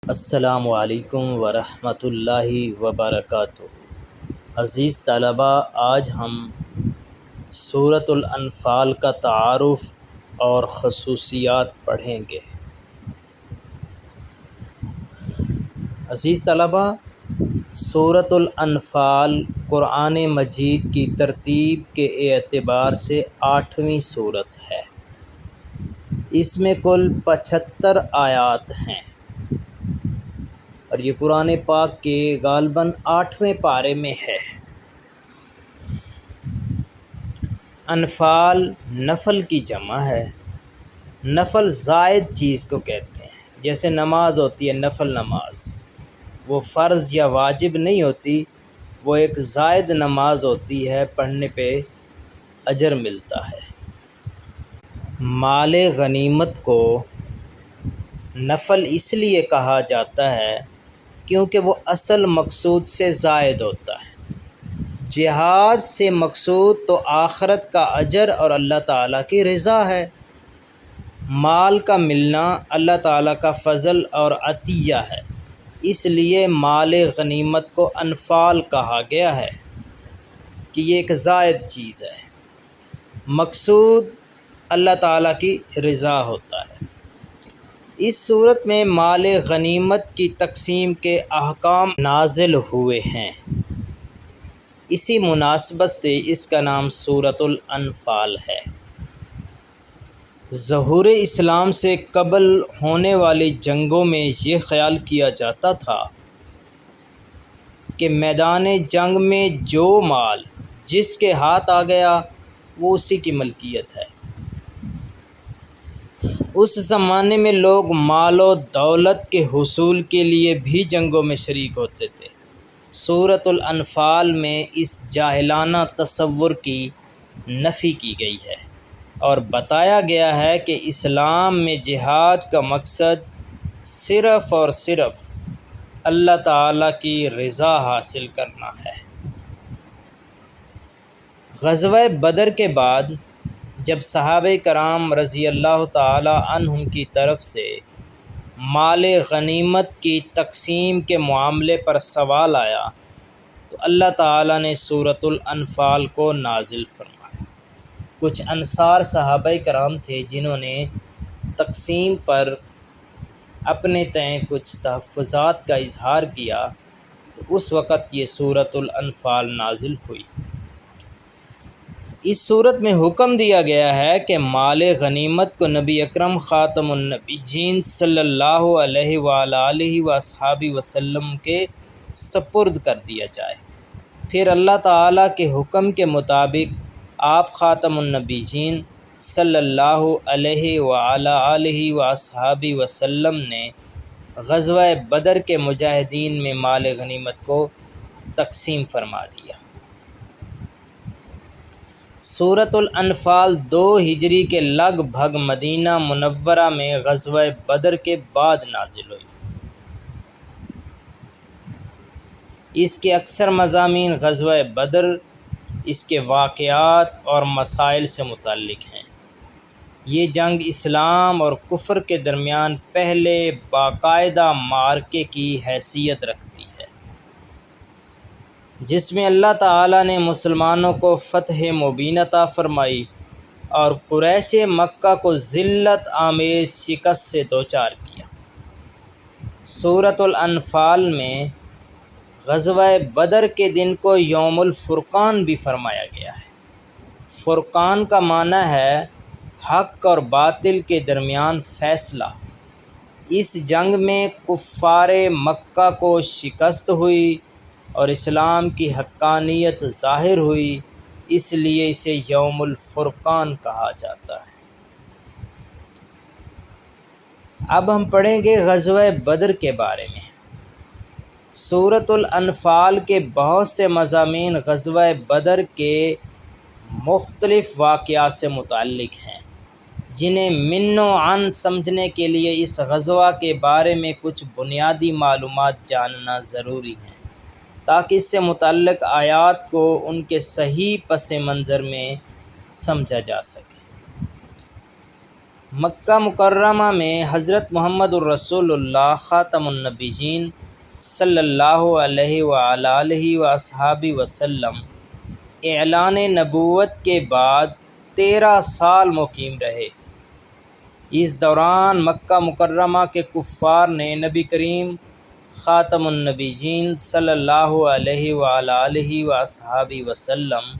السلام علیکم ورحمۃ اللہ وبرکاتہ۔ عزیز طلباء، آج ہم سورۃ الانفال کا تعارف اور خصوصیات پڑھیں گے۔ عزیز طلباء، سورۃ الانفال قرآن مجید کی ترتیب کے اعتبار سے 8ویں سورت ہے۔ اس میں کل 75 آیات ہیں اور یہ قرآن پاک کے غالباً 8ویں پارے میں ہے۔ انفال نفل کی جمع ہے۔ نفل زائد چیز کو کہتے ہیں، جیسے نماز ہوتی ہے نفل نماز، وہ فرض یا واجب نہیں ہوتی، وہ ایک زائد نماز ہوتی ہے، پڑھنے پہ اجر ملتا ہے۔ مال غنیمت کو نفل اس لیے کہا جاتا ہے کیونکہ وہ اصل مقصود سے زائد ہوتا ہے۔ جہاد سے مقصود تو آخرت کا اجر اور اللہ تعالیٰ کی رضا ہے۔ مال کا ملنا اللہ تعالیٰ کا فضل اور عطیہ ہے، اس لیے مال غنیمت کو انفال کہا گیا ہے کہ یہ ایک زائد چیز ہے، مقصود اللہ تعالیٰ کی رضا ہوتا ہے۔ اس صورت میں مال غنیمت کی تقسیم کے احکام نازل ہوئے ہیں، اسی مناسبت سے اس کا نام سورۃ الانفال ہے۔ ظہور اسلام سے قبل ہونے والی جنگوں میں یہ خیال کیا جاتا تھا کہ میدان جنگ میں جو مال جس کے ہاتھ آ گیا وہ اسی کی ملکیت ہے۔ اس زمانے میں لوگ مال و دولت کے حصول کے لیے بھی جنگوں میں شریک ہوتے تھے۔ سورۃ الانفال میں اس جاہلانہ تصور کی نفی کی گئی ہے اور بتایا گیا ہے کہ اسلام میں جہاد کا مقصد صرف اور صرف اللہ تعالیٰ کی رضا حاصل کرنا ہے۔ غزوہ بدر کے بعد جب صحابہ کرام رضی اللہ تعالی عنہم کی طرف سے مال غنیمت کی تقسیم کے معاملے پر سوال آیا تو اللہ تعالیٰ نے سورۃ الانفال کو نازل فرمایا۔ کچھ انصار صحابہ کرام تھے جنہوں نے تقسیم پر اپنے تئیں کچھ تحفظات کا اظہار کیا، تو اس وقت یہ سورۃ الانفال نازل ہوئی۔ اس صورت میں حکم دیا گیا ہے کہ مال غنیمت کو نبی اکرم خاتم النبیین صلی اللہ علیہ وآلہ وصحبہ وسلم کے سپرد کر دیا جائے۔ پھر اللہ تعالیٰ کے حکم کے مطابق آپ خاتم النبیین صلی اللہ علیہ وآلہ وصحبہ وسلم نے غزوہ بدر کے مجاہدین میں مال غنیمت کو تقسیم فرما دیا۔ سورۃ الانفال 2 ہجری کے لگ بھگ مدینہ منورہ میں غزوہ بدر کے بعد نازل ہوئی۔ اس کے اکثر مضامین غزوہ بدر، اس کے واقعات اور مسائل سے متعلق ہیں۔ یہ جنگ اسلام اور کفر کے درمیان پہلے باقاعدہ معرکے کی حیثیت رکھتی ہے، جس میں اللہ تعالیٰ نے مسلمانوں کو فتح مبین عطا فرمائی اور قریش مکہ کو ذلت آمیز شکست سے دوچار کیا۔ سورۃ الانفال میں غزوہ بدر کے دن کو یوم الفرقان بھی فرمایا گیا ہے۔ فرقان کا معنی ہے حق اور باطل کے درمیان فیصلہ۔ اس جنگ میں کفار مکہ کو شکست ہوئی اور اسلام کی حقانیت ظاہر ہوئی، اس لیے اسے یوم الفرقان کہا جاتا ہے۔ اب ہم پڑھیں گے غزوہ بدر کے بارے میں۔ سورۃ الانفال کے بہت سے مضامین غزوہ بدر کے مختلف واقعات سے متعلق ہیں، جنہیں من و عن سمجھنے کے لیے اس غزوہ کے بارے میں کچھ بنیادی معلومات جاننا ضروری ہے، تاکہ اس سے متعلق آیات کو ان کے صحیح پس منظر میں سمجھا جا سکے۔ مکہ مکرمہ میں حضرت محمد الرسول اللہ خاتم النبیین صلی اللہ علیہ وآلہ وصحابہ وسلم اعلان نبوت کے بعد 13 سال مقیم رہے۔ اس دوران مکہ مکرمہ کے کفار نے نبی کریم خاتم النبیین صلی اللہ علیہ وآلہ وصحابہ وسلم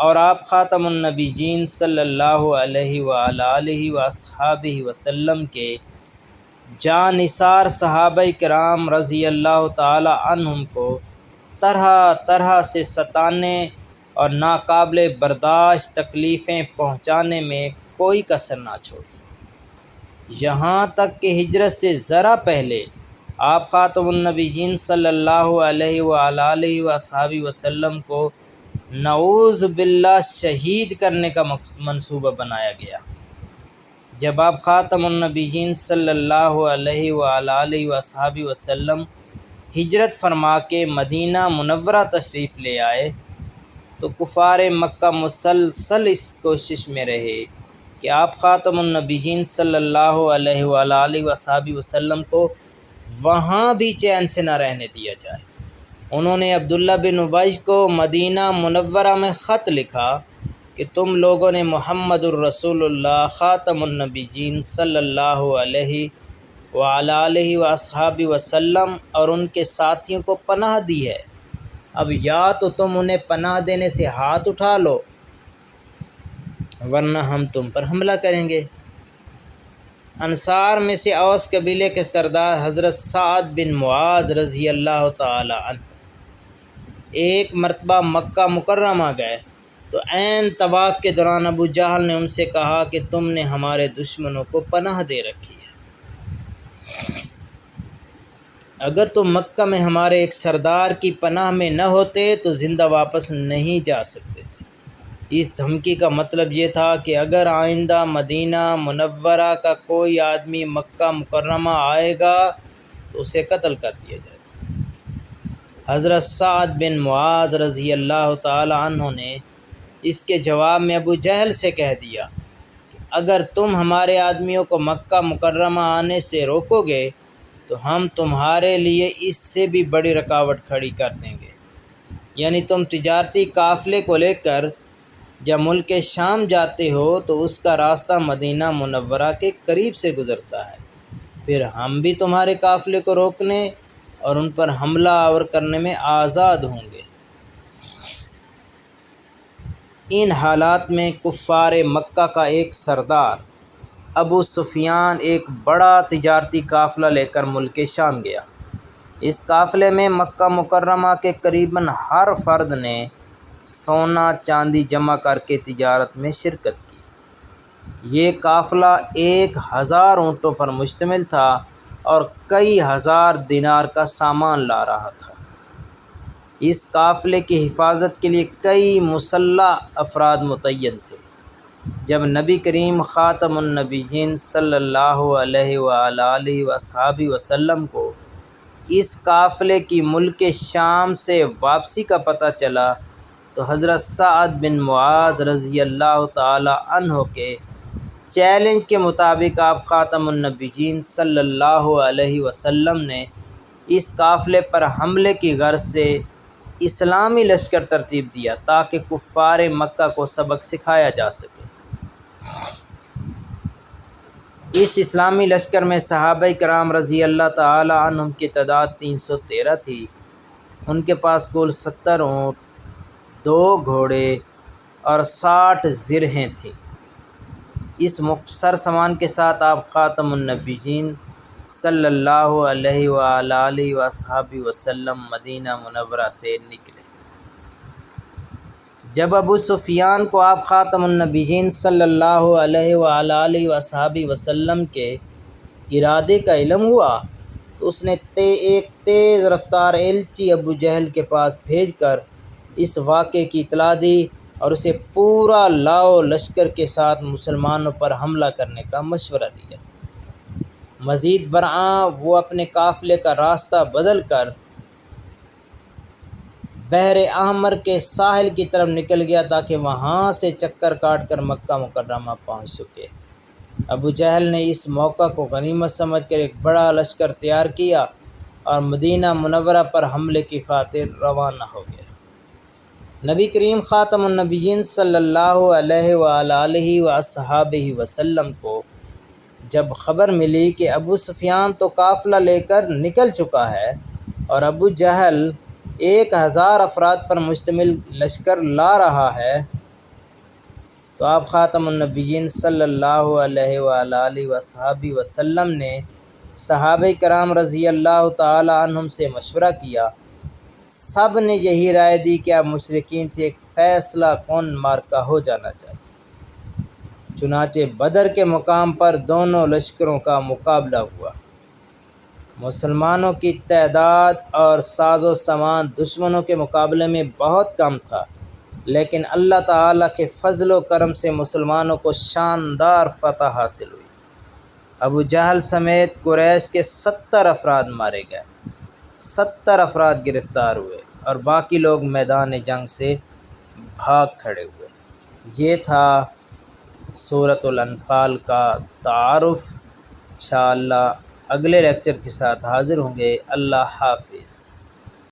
اور آپ خاتم النبیین صلی اللہ علیہ وآلہ وصحابہ وسلم کے جانثار صحابہ کرام رضی اللہ تعالی عنہم کو طرح طرح سے ستانے اور ناقابل برداشت تکلیفیں پہنچانے میں کوئی کسر نہ چھوڑی، یہاں تک کہ ہجرت سے ذرا پہلے آپ خاتم النبیین صلی اللہ علیہ وآلہ وصحابہ وسلم کو نعوذ باللہ شہید کرنے کا منصوبہ بنایا گیا۔ جب آپ خاتم النبیین صلی اللہ علیہ وآلہ وصحابہ وسلم ہجرت فرما کے مدینہ منورہ تشریف لے آئے تو کفار مکہ مسلسل اس کوشش میں رہے کہ آپ خاتم النبیین صلی اللہ علیہ وآلہ وصحابہ وسلم کو وہاں بھی چین سے نہ رہنے دیا جائے۔ انہوں نے عبداللہ بن ابی کو مدینہ منورہ میں خط لکھا کہ تم لوگوں نے محمد الرسول اللہ خاتم النبیین صلی اللہ علیہ وآلہ وصحابہ وسلم اور ان کے ساتھیوں کو پناہ دی ہے، اب یا تو تم انہیں پناہ دینے سے ہاتھ اٹھا لو ورنہ ہم تم پر حملہ کریں گے۔ انصار میں سے اوس قبیلے کے سردار حضرت سعد بن معاذ رضی اللہ تعالی عنہ ایک مرتبہ مکہ مکرمہ گئے تو عین طواف کے دوران ابو جہل نے ان سے کہا کہ تم نے ہمارے دشمنوں کو پناہ دے رکھی ہے، اگر تم مکہ میں ہمارے ایک سردار کی پناہ میں نہ ہوتے تو زندہ واپس نہیں جا سکتے تھے۔ اس دھمکی کا مطلب یہ تھا کہ اگر آئندہ مدینہ منورہ کا کوئی آدمی مکہ مکرمہ آئے گا تو اسے قتل کر دیا جائے گا۔ حضرت سعد بن معاذ رضی اللہ تعالی عنہ نے اس کے جواب میں ابو جہل سے کہہ دیا کہ اگر تم ہمارے آدمیوں کو مکہ مکرمہ آنے سے روکو گے تو ہم تمہارے لیے اس سے بھی بڑی رکاوٹ کھڑی کر دیں گے، یعنی تم تجارتی قافلے کو لے کر جب ملک شام جاتے ہو تو اس کا راستہ مدینہ منورہ کے قریب سے گزرتا ہے، پھر ہم بھی تمہارے قافلے کو روکنے اور ان پر حملہ آور کرنے میں آزاد ہوں گے۔ ان حالات میں کفار مکہ کا ایک سردار ابو سفیان ایک بڑا تجارتی قافلہ لے کر ملک شام گیا۔ اس قافلے میں مکہ مکرمہ کے قریباً ہر فرد نے سونا چاندی جمع کر کے تجارت میں شرکت کی۔ یہ قافلہ 1000 اونٹوں پر مشتمل تھا اور کئی ہزار دینار کا سامان لا رہا تھا۔ اس قافلے کی حفاظت کے لیے کئی مسلح افراد متعین تھے۔ جب نبی کریم خاتم النبیین صلی اللہ علیہ وآلہ وصحابہ وسلم کو اس قافلے کی ملک شام سے واپسی کا پتہ چلا تو حضرت سعد بن معاذ رضی اللہ تعالی عنہ کے چیلنج کے مطابق آپ خاتم النبیین صلی اللہ علیہ وسلم نے اس قافلے پر حملے کی غرض سے اسلامی لشکر ترتیب دیا تاکہ کفار مکہ کو سبق سکھایا جا سکے۔ اس اسلامی لشکر میں صحابہ کرام رضی اللہ تعالی عنہم کی تعداد 313 تھی۔ ان کے پاس کل 70 اونٹ، 2 گھوڑے اور 60 زرہیں تھیں۔ اس مختصر سامان کے ساتھ آپ خاتم النبیین صلی اللہ علیہ وآلہ وصحابہ وسلم مدینہ منورہ سے نکلے۔ جب ابو سفیان کو آپ خاتم النبیین صلی اللہ علیہ وآلہ وصحابہ وسلم کے ارادے کا علم ہوا تو اس نے ایک تیز رفتار ایلچی ابو جہل کے پاس بھیج کر اس واقعے کی اطلاع دی اور اسے پورا لاؤ لشکر کے ساتھ مسلمانوں پر حملہ کرنے کا مشورہ دیا۔ مزید برآں وہ اپنے قافلے کا راستہ بدل کر بحر احمر کے ساحل کی طرف نکل گیا تاکہ وہاں سے چکر کاٹ کر مکہ مکرمہ پہنچ سکے۔ ابو جہل نے اس موقع کو غنیمت سمجھ کر ایک بڑا لشکر تیار کیا اور مدینہ منورہ پر حملے کی خاطر روانہ ہو گیا۔ نبی کریم خاتم النبیین صلی اللہ علیہ وآلہ وصحابہ وسلم کو جب خبر ملی کہ ابو سفیان تو قافلہ لے کر نکل چکا ہے اور ابو جہل 1000 افراد پر مشتمل لشکر لا رہا ہے، تو آپ خاتم النبیین صلی اللہ علیہ وآلہ وصحابہ وسلم نے صحابہ کرام رضی اللہ تعالی عنہم سے مشورہ کیا۔ سب نے یہی رائے دی کہ اب مشرکین سے ایک فیصلہ کن معرکہ ہو جانا چاہیے۔ چنانچہ بدر کے مقام پر دونوں لشکروں کا مقابلہ ہوا۔ مسلمانوں کی تعداد اور ساز و سامان دشمنوں کے مقابلے میں بہت کم تھا، لیکن اللہ تعالیٰ کے فضل و کرم سے مسلمانوں کو شاندار فتح حاصل ہوئی۔ ابو جہل سمیت قریش کے 70 افراد مارے گئے، 70 افراد گرفتار ہوئے اور باقی لوگ میدان جنگ سے بھاگ کھڑے ہوئے۔ یہ تھا سورۃ الانفال کا تعارف۔ انشاءاللہ اگلے لیکچر کے ساتھ حاضر ہوں گے۔ اللہ حافظ۔